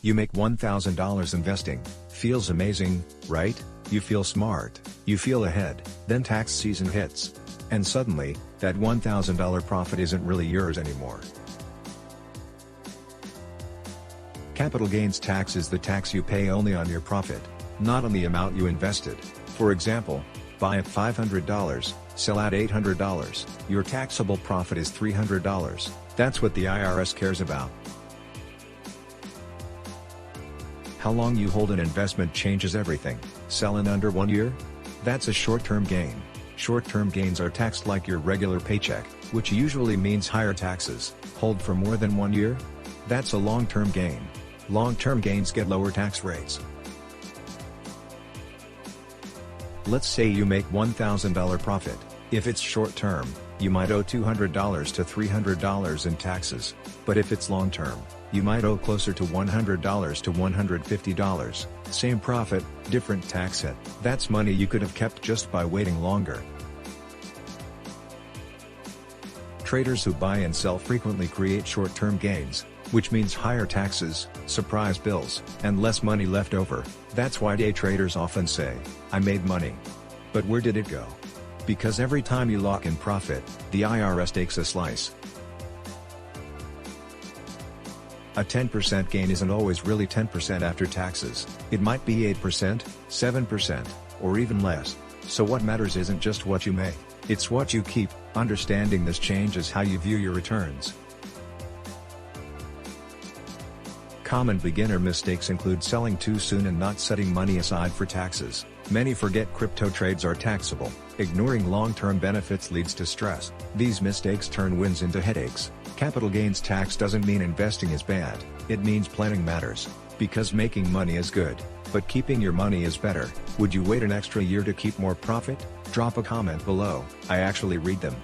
You make $1,000 investing. Feels amazing, right? You feel smart, you feel ahead, then tax season hits. And suddenly, that $1,000 profit isn't really yours anymore. Capital gains tax is the tax you pay only on your profit, not on the amount you invested. For example, buy at $500, sell at $800, your taxable profit is $300. That's what the IRS cares about. How long you hold an investment changes everything. Sell in under 1 year? That's a short-term gain. Short-term gains are taxed like your regular paycheck, which usually means higher taxes. Hold for more than 1 year? That's a long-term gain. Long-term gains get lower tax rates. Let's say you make $1,000 profit. If it's short-term, you might owe $200 to $300 in taxes. But if it's long-term, you might owe closer to $100 to $150. Same profit, different tax hit. That's money you could have kept just by waiting longer. Traders who buy and sell frequently create short-term gains, which means higher taxes, surprise bills, and less money left over. That's why day traders often say, "I made money." But where did it go? Because every time you lock in profit, the IRS takes a slice. A 10% gain isn't always really 10% after taxes. It might be 8%, 7%, or even less. So what matters isn't just what you make, it's what you keep. Understanding this changes how you view your returns. Common beginner mistakes include selling too soon and not setting money aside for taxes. Many forget crypto trades are taxable. Ignoring long-term benefits leads to stress. These mistakes turn wins into headaches. Capital gains tax doesn't mean investing is bad, it means planning matters. Because making money is good, but keeping your money is better. Would you wait an extra year to keep more profit? Drop a comment below, I actually read them.